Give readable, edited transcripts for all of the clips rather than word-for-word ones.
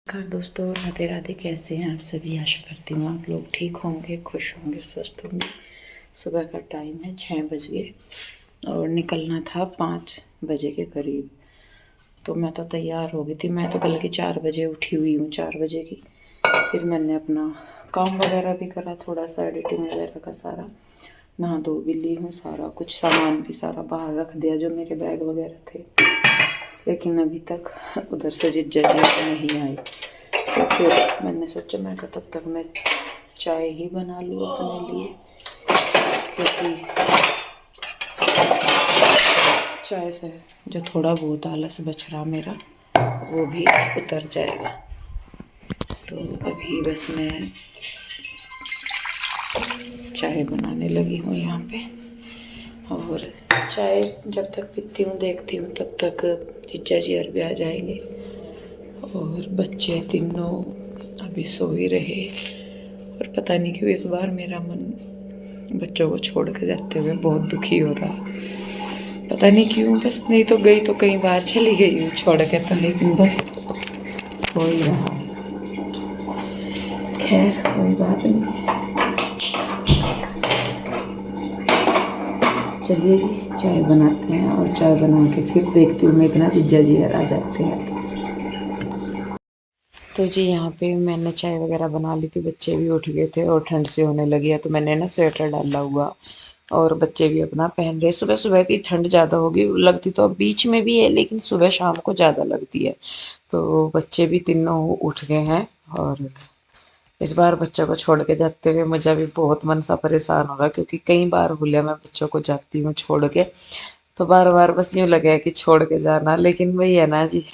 नमस्कार दोस्तों, राधे राधे। कैसे हैं आप सभी? आशा करती हूँ आप लोग ठीक होंगे, खुश होंगे, स्वस्थ होंगे। सुबह का टाइम है 6 बज गए और निकलना था 5 बजे के करीब। तो मैं तो तैयार हो गई थी। मैं तो बल्कि 4 बजे उठी हुई हूँ, 4 बजे की। फिर मैंने अपना काम वगैरह भी करा, थोड़ा सा एडिटिंग वगैरह का सारा। नहा धो भी ली हूँ, सारा कुछ सामान भी सारा बाहर रख दिया जो मेरे बैग वगैरह थे। लेकिन अभी तक उधर से जीजा जी नहीं आई। तो फिर मैंने सोचा मैं तब तक मैं चाय ही बना लूँ अपने लिए, क्योंकि चाय से जो थोड़ा बहुत आलस बच रहा मेरा वो भी उतर जाएगा। तो अभी बस मैं चाय बनाने लगी हूँ यहाँ पे। और चाय जब तक पीती हूँ देखती हूँ तब तक जीजा जी और भी आ जाएंगे। और बच्चे तीनों अभी सो ही रहे। और पता नहीं क्यों इस बार मेरा मन बच्चों को छोड़ के जाते हुए बहुत दुखी हो रहा। पता नहीं क्यों, बस नहीं तो गई तो कई बार चली गई हूँ छोड़ के, तो लेकिन बस हो ही रहा। खैर कोई बात नहीं। चलिए जी चाय बनाते हैं और चाय बना के फिर देखती हूँ मैं इतना जीजा जी आ जाते हैं। तो जी यहाँ पे मैंने चाय वगैरह बना ली थी, बच्चे भी उठ गए थे और ठंड से होने लगी है। तो मैंने ना स्वेटर डाला हुआ और बच्चे भी अपना पहन रहे। सुबह सुबह की ठंड ज़्यादा होगी, लगती तो अब बीच में भी है लेकिन सुबह शाम को ज़्यादा लगती है। तो बच्चे भी तीनों उठ गए हैं। और इस बार बच्चों को छोड़ के जाते हुए मुझे भी बहुत मन सा परेशान हो रहा, क्योंकि कई बार हुलिया मैं बच्चों को जाती हूँ छोड़ के, तो बार बार बस यूँ लगे कि छोड़ के जाना। लेकिन वही है ना जी,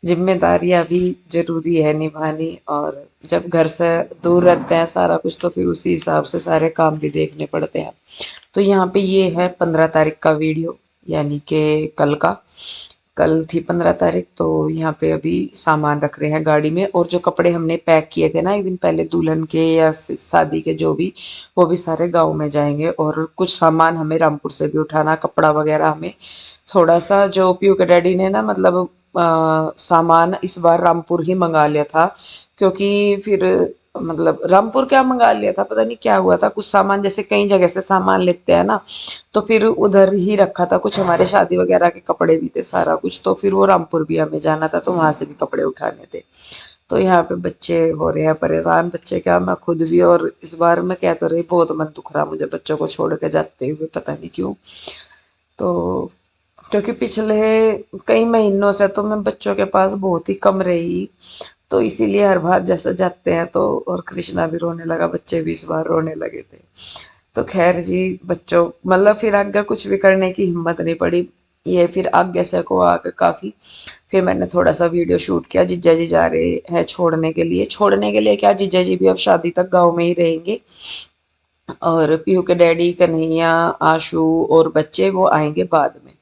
जिम्मेदारियां भी जरूरी है निभानी। और जब घर से दूर रहते हैं सारा कुछ, तो फिर उसी हिसाब से सारे काम भी देखने पड़ते हैं। तो यहाँ पे ये है 15 तारीख का वीडियो, यानी कि कल थी 15 तारीख। तो यहाँ पे अभी सामान रख रहे हैं गाड़ी में। और जो कपड़े हमने पैक किए थे ना एक दिन पहले दुल्हन के या शादी के, जो भी, वो भी सारे गाँव में जाएंगे। और कुछ सामान हमें रामपुर से भी उठाना, कपड़ा वगैरह हमें थोड़ा सा, जो पीयू के डैडी ने ना मतलब सामान इस बार रामपुर ही मंगा लिया था। क्योंकि फिर मतलब रामपुर क्या मंगा लिया था, पता नहीं क्या हुआ था। कुछ सामान जैसे कई जगह से सामान लेते हैं ना, तो फिर उधर ही रखा था। कुछ हमारे शादी वगैरह के कपड़े भी थे सारा कुछ, तो फिर वो रामपुर भी हमें जाना था, तो वहां से भी कपड़े उठाने थे। तो यहाँ पे बच्चे हो रहे हैं परेशान, बच्चे क्या मैं खुद भी। और इस बार मैं कह तो रही, बहुत मन दुख रहा मुझे बच्चों को छोड़ के जाते हुए, पता नहीं क्यों। तो क्योंकि पिछले कई महीनों से तो मैं बच्चों के पास बहुत ही कम रही, तो इसीलिए हर बार जैसे जाते हैं तो। और कृष्णा भी रोने लगा, बच्चे भी इस बार रोने लगे थे। तो खैर जी, बच्चों मतलब फिर आगे कुछ भी करने की हिम्मत नहीं पड़ी। ये फिर आगे से को आके काफ़ी फिर मैंने थोड़ा सा वीडियो शूट किया। जीजा जी जा रहे हैं छोड़ने के लिए क्या, जीजा जी भी अब शादी तक गाँव में ही रहेंगे। और पीहू के डैडी, कन्हैया, आशू और बच्चे वो आएंगे बाद में।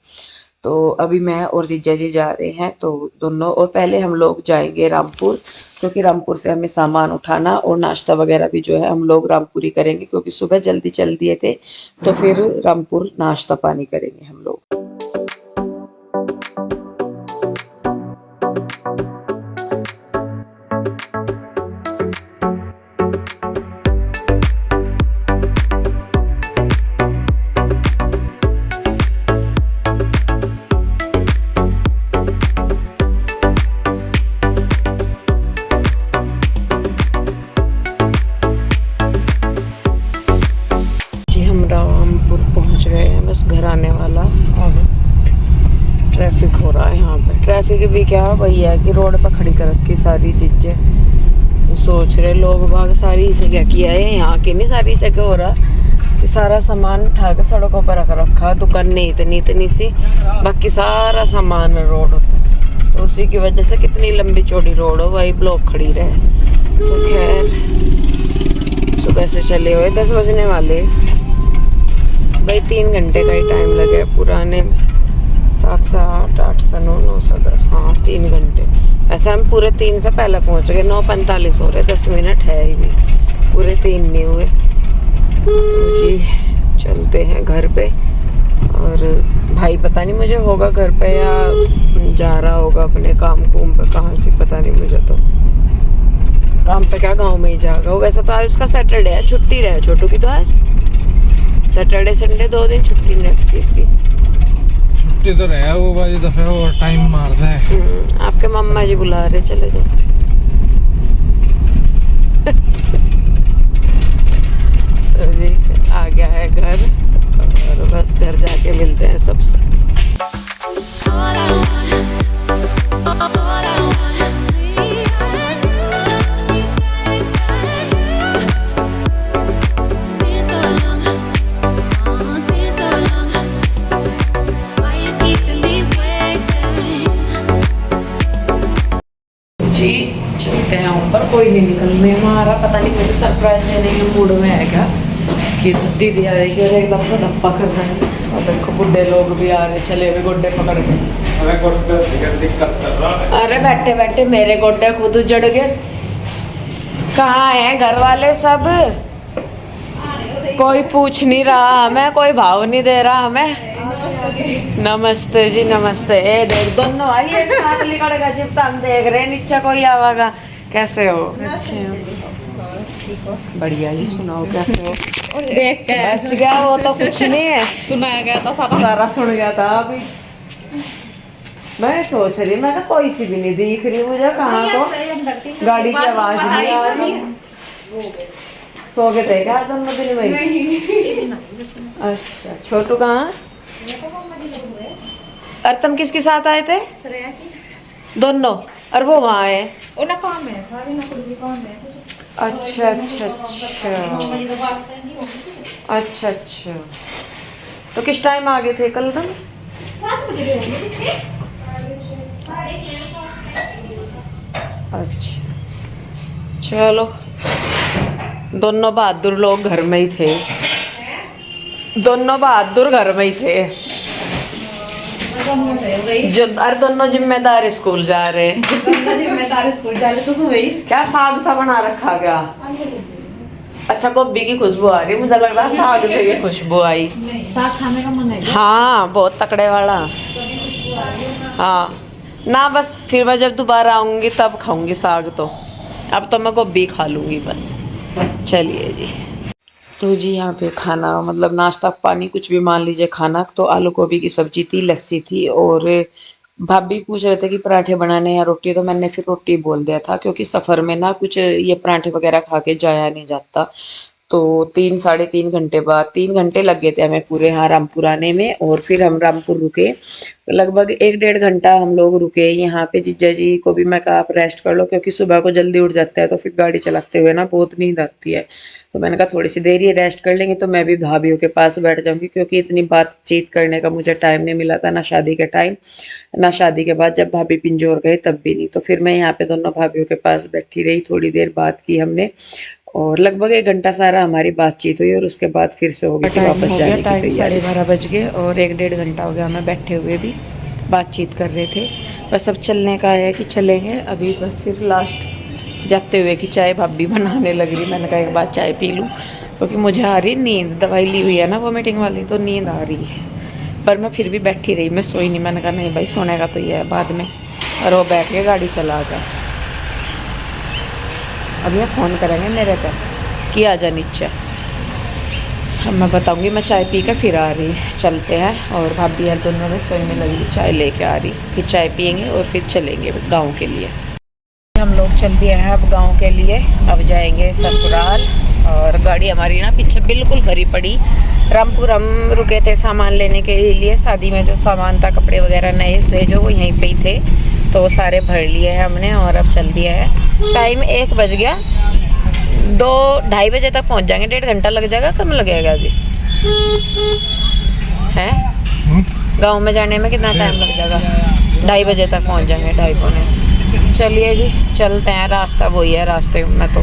तो अभी मैं और जीजा जी जा रहे हैं, तो दोनों। और पहले हम लोग जाएंगे रामपुर, क्योंकि रामपुर से हमें सामान उठाना और नाश्ता वगैरह भी जो है हम लोग रामपुर ही करेंगे, क्योंकि सुबह जल्दी चल दिए थे। तो फिर रामपुर नाश्ता पानी करेंगे हम लोग। रामपुर पहुंच गए हैं, बस घर आने वाला। अब ट्रैफिक हो रहा है यहाँ पे। ट्रैफिक भी क्या, वही है कि रोड पर खड़ी कर रखी सारी चीजें। सोच रहे लोग बाग सारी जगह किया है, यहाँ की नहीं सारी जगह हो रहा कि सारा सामान उठा के सड़कों पर रख रखा। दुकान नहीं इतनी इतनी सी, बाकी सारा सामान रोड पर। तो उसी की वजह से कितनी लंबी चौड़ी रोड हो, वही ब्लॉक खड़ी रहे। तो खैर सुबह से चले हुए 10 बजने वाले भाई, 3 घंटे का ही टाइम लगे पुराने में। 7 से 8, 8 से 9, 9 से 10, हाँ 3 घंटे। ऐसा हम पूरे 3 से पहले पहुंच गए। 9:45 हो रहे, 10 मिनट है ही भी, पूरे 3 नहीं हुए। तो जी चलते हैं घर पे। और भाई पता नहीं मुझे होगा घर पे या जा रहा होगा अपने काम कुम पे, कहाँ से पता नहीं मुझे तो। कहा गांव में ही जाएगा। वैसा तो आज उसका सैटरडे है, छुट्टी रहे छोटू की। तो आज सैटरडे संडे 2 दिन छुट्टी नहीं रखती उसकी। छुट्टी तो रहा वो बाजी दफे और टाइम मारता है। आपके मम्मा जी बुला रहे, चले जाओ। तो जी आ गया है घर, और बस घर जाके मिलते हैं सबसे। जी चलते हैं ऊपर, कोई नहीं निकलने हमारा, पता नहीं मुझे सरप्राइज देने के मूड में है क्या कि दीदी आएगी और एकदम से धप्पा कर रहे हैं। और देखो बुढ़े लोग भी आ रहे, चले हुए गोड्डे पकड़ के। अरे बैठे बैठे मेरे गोड्डे खुद उजड़ गए। कहाँ हैं घर वाले सब? कोई पूछ नहीं रहा हमें, कोई भाव नहीं दे रहा हमें। नमस्ते जी नमस्ते। ए देख दोनों भाई एक साथ लिखड़ का जिप हम देख रहे हैं, नीचे कोई आवागा। कैसे हो? अच्छे हो? बढ़िया जी। सुनाओ कैसे हो? देख के बच गया वो तो कुछ नहीं है, सुनाया गया था सारा। सारा सुन गया था अभी। मैं सोच रही, मैं तो कोई सी भी नहीं दिख रही मुझे, कहाँ को गाड़ी की आवाज नहीं आ रही। सो गए थे क्या दोनों दिन में? अच्छा छोटू कहाँ? और तुम किसके साथ आए थे? दोनों? और वो वहाँ है? अच्छा अच्छा अच्छा अच्छा अच्छा। तो किस टाइम आ गए थे कल तुम? 7 बजे। अच्छा चलो, दोनों बहादुर लोग घर में ही थे, दोनों बहादुर घर में ही थे। जो और दोनों जिम्मेदार स्कूल जा रहे हैं। जिम्मेदार स्कूल जा रहे तो सुबह ही क्या साग सा बना रखा क्या? अच्छा गोभी की खुशबू आ रही, मुझे लग रहा है साग से ये खुशबू आई। साग खाने का मन है? हाँ बहुत तकड़े वाला। हाँ ना बस फिर मैं जब दोबारा आऊंगी तब खाऊंगी साग, तो अब तो मैं गोभी खा लूंगी बस। चलिए जी। तो जी यहाँ पे खाना मतलब नाश्ता पानी कुछ भी मान लीजिए खाना, तो आलू गोभी की सब्जी थी, लस्सी थी, और भाभी पूछ रहे थे कि पराठे बनाने या रोटी, तो मैंने फिर रोटी बोल दिया था क्योंकि सफ़र में ना कुछ ये पराठे वगैरह खा के जाया नहीं जाता। तो 3 साढ़े 3 घंटे बाद 3 घंटे लग गए थे हमें पूरे यहाँ रामपुर आने में, और फिर हम रामपुर रुके लगभग 1 डेढ़ घंटा हम लोग रुके यहाँ पे। जीजा जी को भी मैं कहा आप रेस्ट कर लो क्योंकि सुबह को जल्दी उठ जाता है, तो फिर गाड़ी चलाते हुए ना बहुत नींद आती है। तो मैंने कहा थोड़ी सी देर ही रेस्ट कर लेंगे, तो मैं भी भाभीयों के पास बैठ जाऊंगी क्योंकि इतनी बातचीत करने का मुझे टाइम नहीं मिला था, ना शादी के टाइम ना शादी के बाद जब भाभी पिंजौर गए तब भी नहीं। तो फिर मैं यहाँ पे दोनों भाभीयों के पास बैठी रही, थोड़ी देर बात की हमने, और लगभग 1 घंटा सारा हमारी बातचीत हुई, और उसके बाद फिर से हो गया कि वापस जाने की तैयारी। 12:30 बज गए और 1 डेढ़ घंटा हो गया हमें बैठे हुए भी, बातचीत कर रहे थे। बस अब चलने का है कि चलेंगे अभी, बस फिर लास्ट जाते हुए कि चाय भाभी बनाने लग रही। मैंने कहा एक बार चाय पी लूँ क्योंकि मुझे आ रही नींद, दवाई ली हुई है ना वोमिटिंग वाली, तो नींद आ रही है। पर मैं फिर भी बैठी रही, मैं सोई नहीं। मैंने कहा नहीं भाई सोने का तो ये है बाद में, और वो बैठ के गाड़ी चला गया। अब ये फ़ोन करेंगे मेरे पे कि आ जा नीचे। अब मैं बताऊंगी, मैं चाय पी के फिर आ रही, चलते हैं। और भाभी यार दोनों रसोई में लगी चाय लेके आ रही, फिर चाय पियेंगे और फिर चलेंगे गांव के लिए। हम लोग चल दिए हैं अब गांव के लिए, अब जाएंगे ससुराल। और गाड़ी हमारी ना पीछे बिल्कुल भरी पड़ी। रामपुर हम रुके थे सामान लेने के लिए, शादी में जो सामान था कपड़े वगैरह नए थे जो वो यहीं पे ही थे, तो वो सारे भर लिए हैं हमने और अब चल दिया है। टाइम 1 बज गया, 2-2:30 बजे तक पहुंच जाएंगे। 1.5 घंटा लग जाएगा, कम लगेगा अभी है? गांव में जाने में कितना टाइम लग जाएगा? 2:30 बजे तक पहुंच जाएंगे, 2:30-2:45। चलिए जी चलते हैं, रास्ता वही है, रास्ते में तो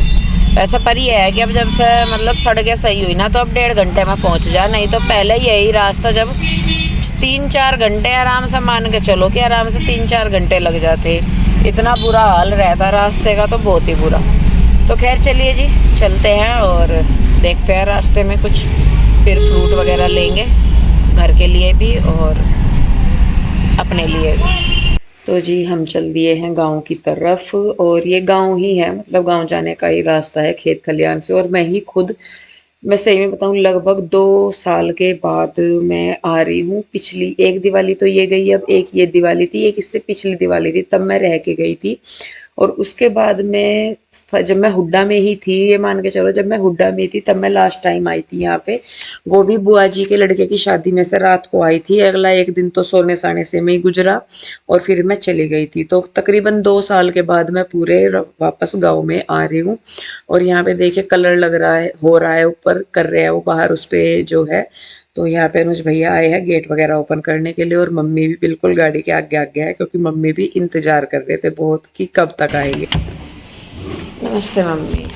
वैसे पर ये है कि अब जब से मतलब सड़कें सही हुई ना तो अब 1.5 घंटे में पहुंच जा, नहीं तो पहले यही रास्ता जब 3-4 घंटे आराम से मान के चलो कि आराम से 3-4 घंटे लग जाते, इतना बुरा हाल रहता रास्ते का, तो बहुत ही बुरा। तो खैर चलिए जी चलते हैं और देखते हैं रास्ते में कुछ फिर फ्रूट वगैरह लेंगे घर के लिए भी और अपने लिए भी। तो जी हम चल दिए हैं गांव की तरफ, और ये गांव ही है, मतलब गांव जाने का ही रास्ता है खेत खलियान से। और मैं ही खुद, मैं सही में बताऊं, लगभग 2 साल के बाद मैं आ रही हूँ। पिछली एक दिवाली तो ये गई, अब एक ये दिवाली थी, एक इससे पिछली दिवाली थी, तब मैं रह के गई थी। और उसके बाद में जब मैं हुड्डा में ही थी, ये मान के चलो, जब मैं हुड्डा में थी तब मैं लास्ट टाइम आई थी यहाँ पे। वो भी बुआ जी के लड़के की शादी में से रात को आई थी। अगला एक दिन तो सोने साने से में ही गुजरा, और फिर मैं चली गई थी। तो तकरीबन 2 साल के बाद मैं पूरे वापस गाँव में आ रही हूँ। और यहाँ पे देखिए कलर लग रहा है, हो रहा है, ऊपर कर रहे हैं वो बाहर उस पे जो है। तो यहाँ पे अनुज भैया आए हैं गेट वगैरह ओपन करने के लिए, और मम्मी भी बिल्कुल गाड़ी के आगे आगे है, क्योंकि मम्मी भी इंतजार कर रहे थे बहुत कि कब तक आएंगे। नमस्ते मम्मी।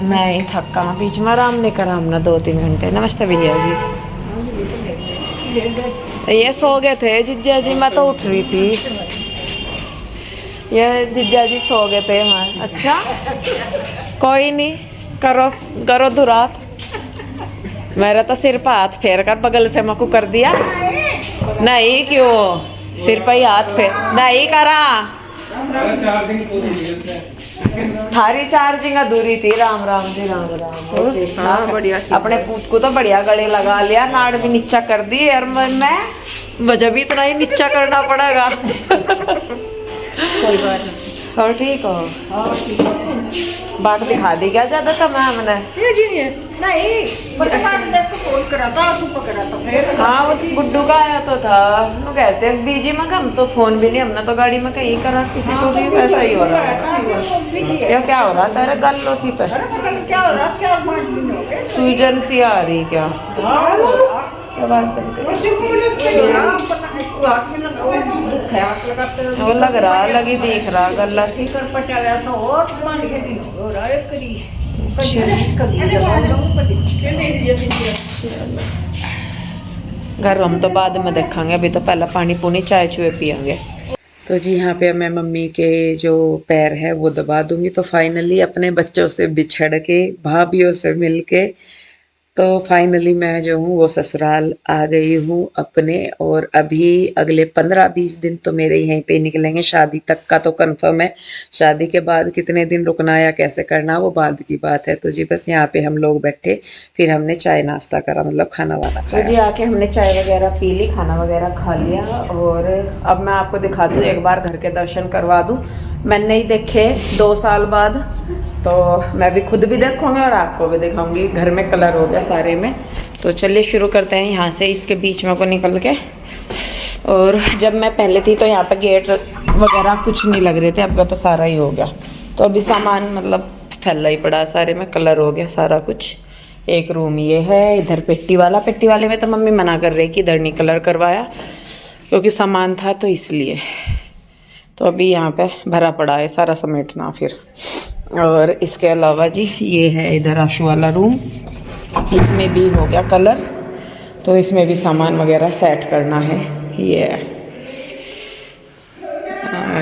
नहीं थका, बीच में आराम नहीं करा हमने 2-3 घंटे। नमस्ते भैया जी। ये सो गए थे जिज्जा जी, मैं तो उठ रही थी। ये जिज्जा जी सो गए थे। हाँ अच्छा, कोई नहीं, करो करो दुरात। मेरा तो सिर पर हाथ फेर कर बगल से मकू कर दिया। नहीं क्यों, सिर पर ही हाथ फेर नहीं करा। थारी चार्जिंग अधूरी थी। राम राम जी, राम राम। हाँ बढ़िया, अपने पूत को तो बढ़िया गले लगा लिया, नाड़ भी नीचा कर दी। यार मैं वजह भी इतना ही नीचा करना पड़ेगा। कोई बात नहीं। और ठीक हो? बात दिखा दी क्या ज्यादा था मैम ने? नहीं फोन करा था, पकड़ा था फिर। हाँ वो गुड्डू का आया तो था, वो कहते हैं बीजी में, हम तो फोन भी नहीं, हमने तो गाड़ी में कहीं करा किसी को भी। वैसा ही हो रहा है। ये क्या हो रहा है तेरे गल उसी पे? सूजन सी आ रही क्या? वो लग रहा, लगी दिख रहा गला सी। घर हम तो बाद में देखेंगे, अभी तो पहला पानी पुनी चाय चुए पियेंगे। तो जी यहाँ पे मैं मम्मी के जो पैर है वो दबा दूंगी। तो फाइनली अपने बच्चों से बिछड़ के, भाभीयों से मिल के, तो फाइनली मैं जो हूँ वो ससुराल आ गई हूँ अपने। और अभी अगले 15-20 दिन तो मेरे यहीं पे निकलेंगे, शादी तक का तो कंफर्म है। शादी के बाद कितने दिन रुकना या कैसे करना वो बाद की बात है। तो जी बस यहाँ पे हम लोग बैठे, फिर हमने चाय नाश्ता करा, मतलब खाना वाना खाया। तो जी आके हमने चाय वगैरह पी ली, खाना वगैरह खा लिया। और अब मैं आपको दिखा दूँ, एक बार घर के दर्शन करवा दूँ। मैंने नहीं देखे 2 साल बाद, तो मैं भी खुद भी देखूंगी और आपको भी दिखाऊंगी। घर में कलर हो गया सारे में। तो चलिए शुरू करते हैं यहाँ से, इसके बीच में को निकल के। और जब मैं पहले थी तो यहाँ पे गेट वगैरह कुछ नहीं लग रहे थे, अब तो सारा ही हो गया। तो अभी सामान मतलब फैला ही पड़ा, सारे में कलर हो गया सारा कुछ। एक रूम ये है, इधर पेट्टी वाला, पेट्टी वाले में तो मम्मी मना कर रही कि इधर नहीं कलर करवाया, क्योंकि सामान था तो इसलिए। तो अभी यहाँ पे भरा पड़ा है, सारा समेटना फिर। और इसके अलावा जी ये है इधर आशु वाला रूम, इसमें भी हो गया कलर, तो इसमें भी सामान वगैरह सेट करना है। ये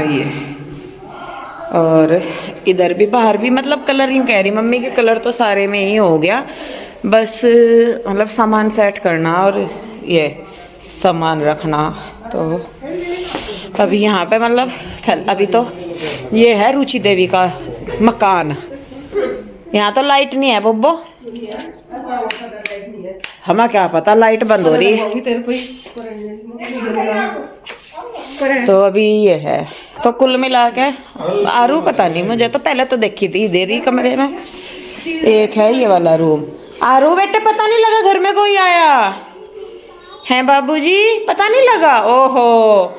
ये और इधर भी, बाहर भी, मतलब कलर यूँ कह रही मम्मी के कलर तो सारे में ही हो गया, बस मतलब सामान सेट करना और ये सामान रखना। तो अभी यहाँ पे मतलब अभी तो ये है रुचि देवी का मकान। यहाँ तो लाइट नहीं है बब्बो, हमें क्या पता लाइट बंद हो रही है। तो अभी ये है, तो कुल मिला के आरू पता नहीं, मुझे तो पहले तो देखी थी इधर ही कमरे में। एक है ये वाला रूम। आरू बेटे पता नहीं लगा घर में कोई आया है? बाबूजी पता नहीं लगा? ओहो,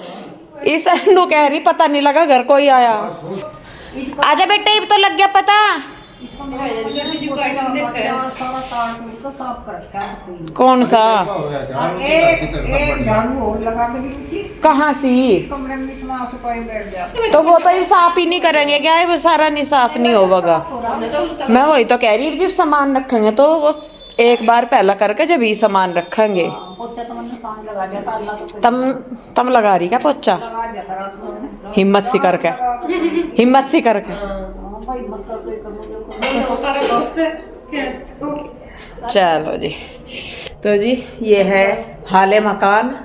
इस अनु कह रही पता नहीं लगा घर कोई आया। आजा बेटे, तो लग गया पता। कौन सा? कहाँ सी? तो वो तो ये साफ ही नहीं करेंगे क्या है? वो सारा नहीं साफ नहीं होगा। मैं वही तो कह रही, जब सामान रखेंगे तो वो एक बार पहला करके जब ही सामान रखेंगे। तम लगा रही क्या पोचा? हिम्मत सी करके, हिम्मत सी करके। चलो जी, तो जी ये है हाले मकान।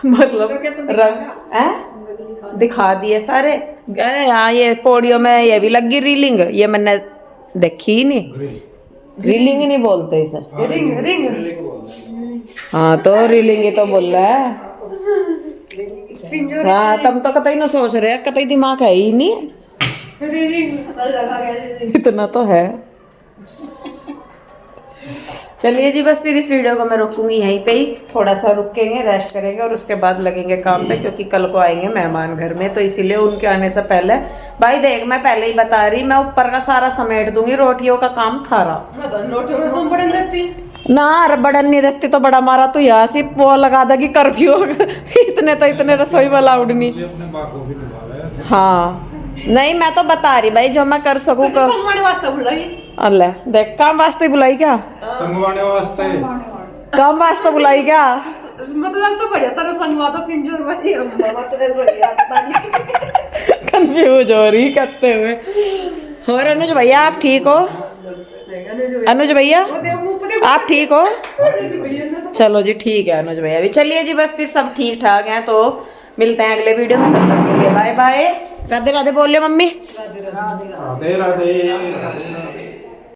मतलब रंग है दिखा दिए सारे। अरे हाँ ये पौड़ियों में ये भी लगी रीलिंग, ये मैंने देखी ही नहीं। रीलिंग ही नहीं बोलते इसे, रिंग रिंग। हाँ तो रीलिंग ही तो बोल रहा है। हाँ तुम तो कतई ना सोच रहे, कतई दिमाग है ही नहीं। इतना तो है। चलिए जी बस फिर इस वीडियो को मैं रोकूंगी यहीं पे ही, थोड़ा सा रुकेंगे, रेस्ट करेंगे और उसके बाद लगेंगे काम पे, क्योंकि कल को आएंगे मेहमान घर में, तो इसीलिए उनके आने से पहले भाई देख मैं पहले ही बता रही, मैं ऊपर का सारा समेट दूंगी, रोटियों का काम थारा ना। बड़न नहीं रहती तो बड़ा मारा तो यहाँ से वो लगा देगी कर्फ्यू। इतने तो इतने रसोई वाला अलाउड नहीं। हाँ नहीं मैं तो बता रही भाई जो मैं कर सकूँ अल्लाह देख काम वास्ते बुलाई क्या, संगवाने वास्ते काम वास्ते बुलाई क्या, मतलब तो बढ़िया तरह संगवा तो पिंजर वाली कंफ्यूज हो रही करते हुए। और अनुज भैया आप ठीक हो? अनुज भैया आप ठीक हो? चलो जी ठीक है अनुज भैया भी। चलिए जी बस फिर सब ठीक ठाक हैं, तो मिलते हैं अगले वीडियो में, तब तक के लिए बाय बाय। राधे राधे बोलिए मम्मी। राधे राधे।